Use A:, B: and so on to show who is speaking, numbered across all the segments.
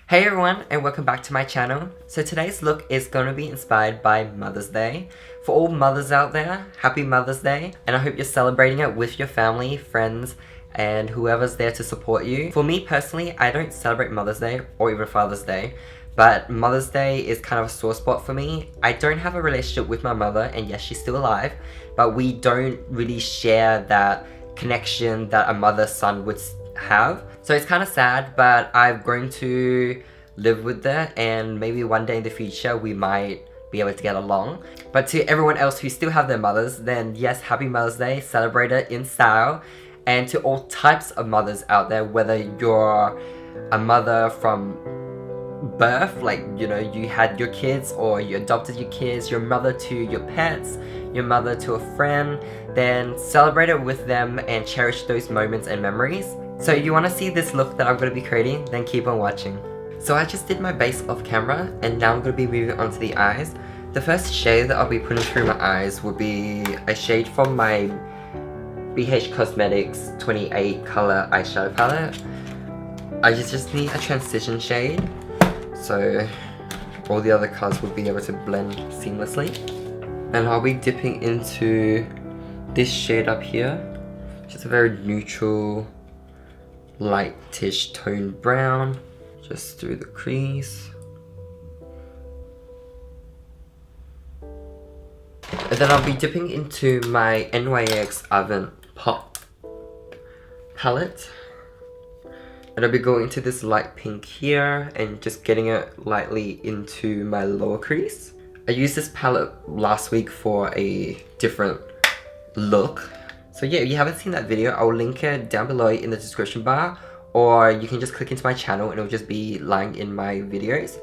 A: Hey everyone, and welcome back to my channel. So today's look is going to be inspired by Mother's Day. For all mothers out there, happy Mother's Day, and I hope you're celebrating it with your family, friends, and whoever's there to support you. For me personally, I don't celebrate Mother's Day or even Father's Day, but Mother's Day is kind of a sore spot for me. I don't have a relationship with my mother, and yes, she's still alive, but we don't really share that connection that a mother-son would have. So it's kind of sad, but I've grown to live with that, and maybe one day in the future we might be able to get along. But to everyone else who still have their mothers, then yes, happy Mother's Day, celebrate it in style. And to all types of mothers out there, whether you're a mother from birth, like, you know, you had your kids or you adopted your kids, your mother to your pets, your mother to a friend, then celebrate it with them and cherish those moments and memories. So if you want to see this look that I'm going to be creating, then keep on watching. So I just did my base off camera, and now I'm going to be moving on to the eyes. The first shade that I'll be putting through my eyes will be a shade from my BH Cosmetics 28 color eyeshadow palette. I just need a transition shade, so all the other colors will be able to blend seamlessly. And I'll be dipping into this shade up here, which is a very neutral, lightish toned brown, just through the crease. And then I'll be dipping into my NYX Oven Pop palette, and I'll be going into this light pink here and just getting it lightly into my lower crease. I used this palette last week for a different look. So yeah, if you haven't seen that video, I'll link it down below in the description bar, or you can just click into my channel and it'll just be lying in my videos.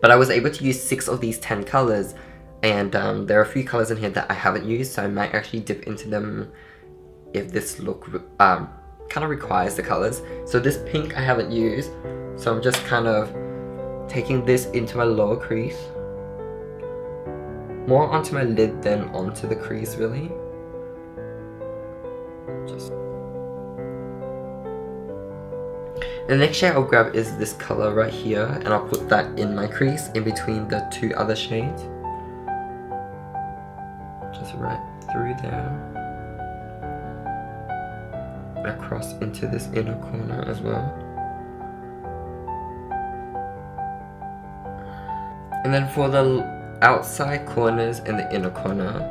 A: But I was able to use 6 of these 10 colors, and there are a few colors in here that I haven't used, so I might actually dip into them if this look kind of requires the colors. So this pink I haven't used, so I'm just kind of taking this into my lower crease, more onto my lid than onto the crease really. The next shade I'll grab is this color right here, and I'll put that in my crease in between the 2 other shades. Just right through there. Across into this inner corner as well. And then for the outside corners and the inner corner,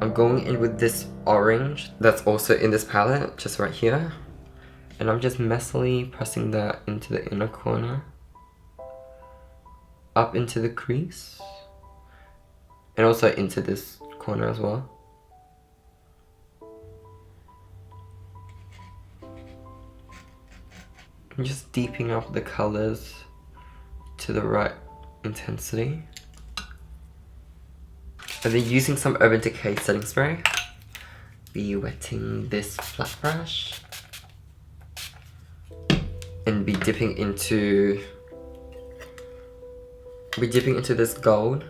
A: I'm going in with this orange that's also in this palette, just right here. And I'm just messily pressing that into the inner corner, up into the crease, and also into this corner as well. I'm just deepening up the colors to the right intensity. And then using some Urban Decay setting spray, be wetting this flat brush, and be dipping into this gold.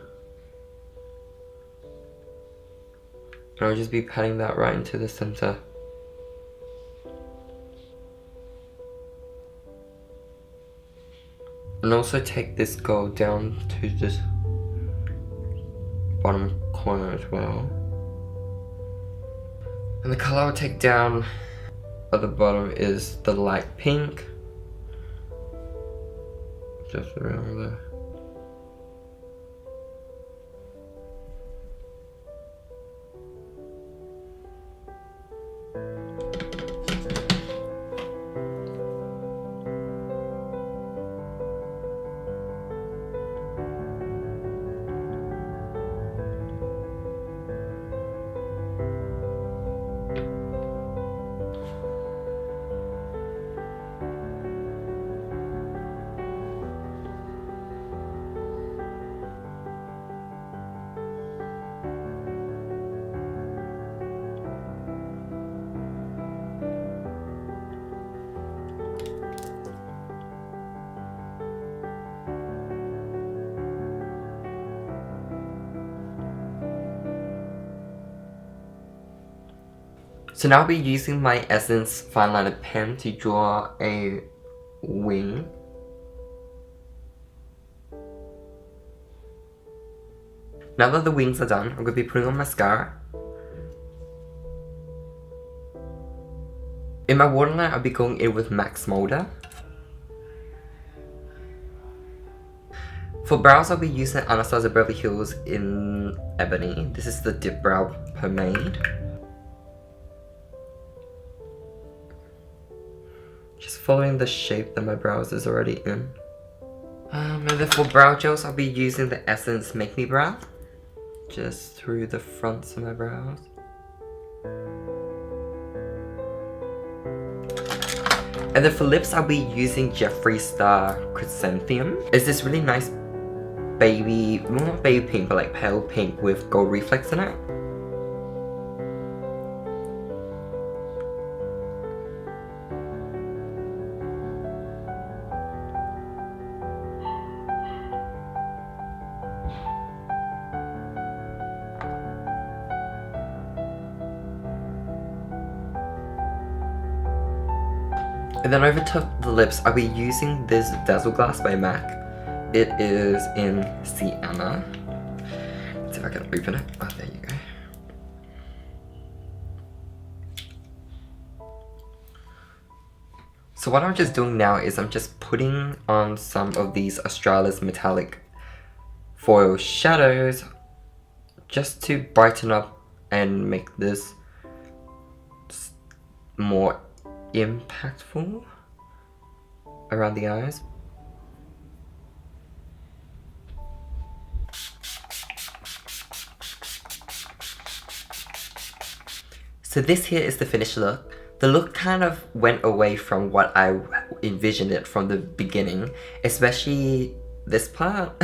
A: And I'll just be patting that right into the center. And also take this gold down to this bottom corner as well. And the color I'll take down at the bottom is the light pink. Just around there. So now I'll be using my Essence fine liner pen to draw a wing. Now that the wings are done, I'm going to be putting on mascara. In my waterline, I'll be going in with MAC Smolder. For brows, I'll be using Anastasia Beverly Hills in Ebony. This is the Dip Brow Pomade. Just following the shape that my brows is already in. And then for brow gels, I'll be using the Essence Make Me Brow. Just through the fronts of my brows. And then for lips, I'll be using Jeffree Star Chrysanthemum. It's this really nice baby, well, not baby pink, but like pale pink with gold reflex in it. And then over top the lips, I'll be using this Dazzle Glass by MAC. It is in Sienna. Let's see if I can open it. Oh, there you go. So what I'm just doing now is I'm just putting on some of these Australis metallic foil shadows just to brighten up and make this more impactful around the eyes. So this here is the finished look. The look kind of went away from what I envisioned it from the beginning, especially this part.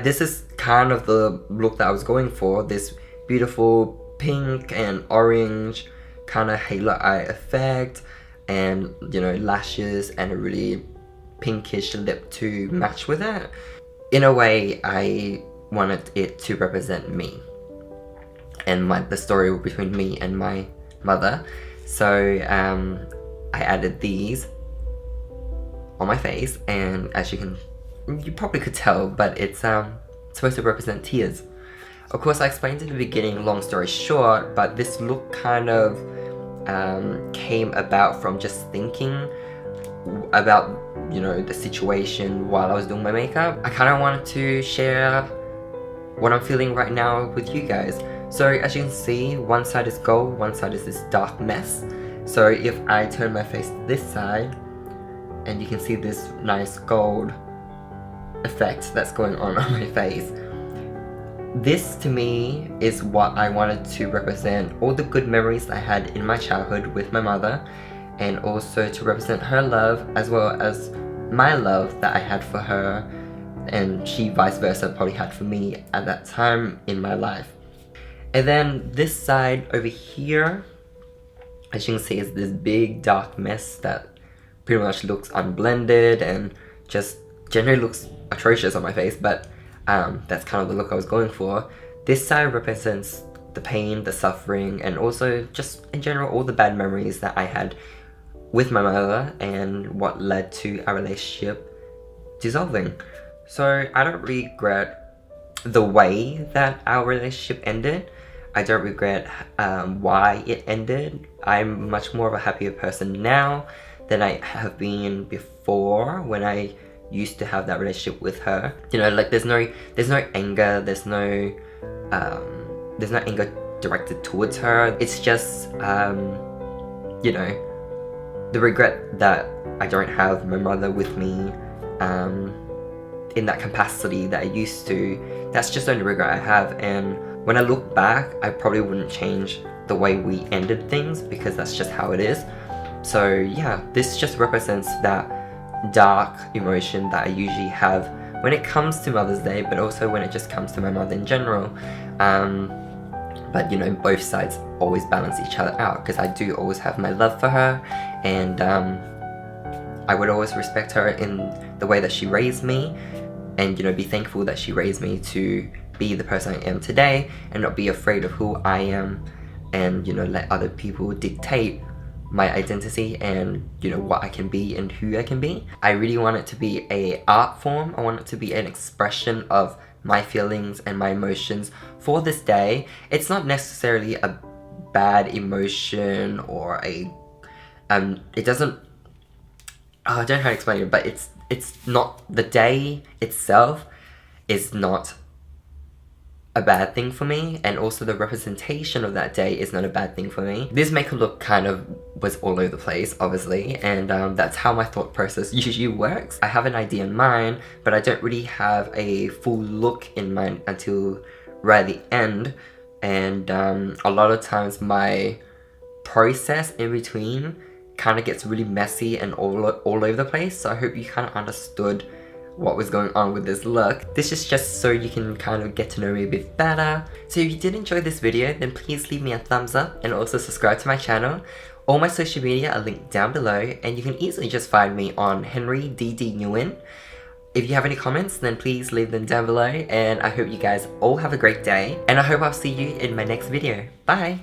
A: This is kind of the look that I was going for, this beautiful pink and orange kind of halo eye effect, and you know, lashes and a really pinkish lip to match with it. In a way, I wanted it to represent me and the story between me and my mother. So I added these on my face, and as you probably could tell, but it's supposed to represent tears. Of course, I explained in the beginning, long story short, but this look kind of came about from just thinking about, you know, the situation while I was doing my makeup. I kind of wanted to share what I'm feeling right now with you guys. So as you can see, one side is gold, one side is this dark mess. So if I turn my face to this side, and you can see this nice gold effect that's going on my face. This to me is what I wanted to represent, all the good memories I had in my childhood with my mother, and also to represent her love as well as my love that I had for her, and she vice versa probably had for me at that time in my life. And then this side over here, as you can see, is this big dark mess that pretty much looks unblended and just generally looks atrocious on my face, but that's kind of the look I was going for. This side represents the pain, the suffering, and also just in general all the bad memories that I had with my mother and what led to our relationship dissolving. So I don't regret the way that our relationship ended. I don't regret why it ended. I'm much more of a happier person now than I have been before when I used to have that relationship with her. You know, like there's no anger, there's no anger directed towards her. It's just you know, the regret that I don't have my mother with me in that capacity that I used to. That's just the only regret I have, and when I look back, I probably wouldn't change the way we ended things because that's just how it is. So yeah, this just represents that dark emotion that I usually have when it comes to Mother's Day, but also when it just comes to my mother in general. But you know, both sides always balance each other out because I do always have my love for her, and I would always respect her in the way that she raised me, and you know, be thankful that she raised me to be the person I am today and not be afraid of who I am, and you know, let other people dictate my identity and you know, what I can be and who I can be. I really want it to be a art form. I want it to be an expression of my feelings and my emotions for this day. It's not necessarily a bad emotion or a it doesn't, I don't know how to explain it, but it's not, the day itself is not a bad thing for me, and also the representation of that day is not a bad thing for me. This makeup look kind of was all over the place, obviously, and that's how my thought process usually works. I have an idea in mind, but I don't really have a full look in mind until right at the end, and a lot of times my process in between kind of gets really messy and all over the place. So I hope you kind of understood what was going on with this look. This is just so you can kind of get to know me a bit better. So if you did enjoy this video, then please leave me a thumbs up and also subscribe to my channel. All my social media are linked down below, and you can easily just find me on henryddnguyen. If you have any comments, then please leave them down below, and I hope you guys all have a great day, and I hope I'll see you in my next video. Bye!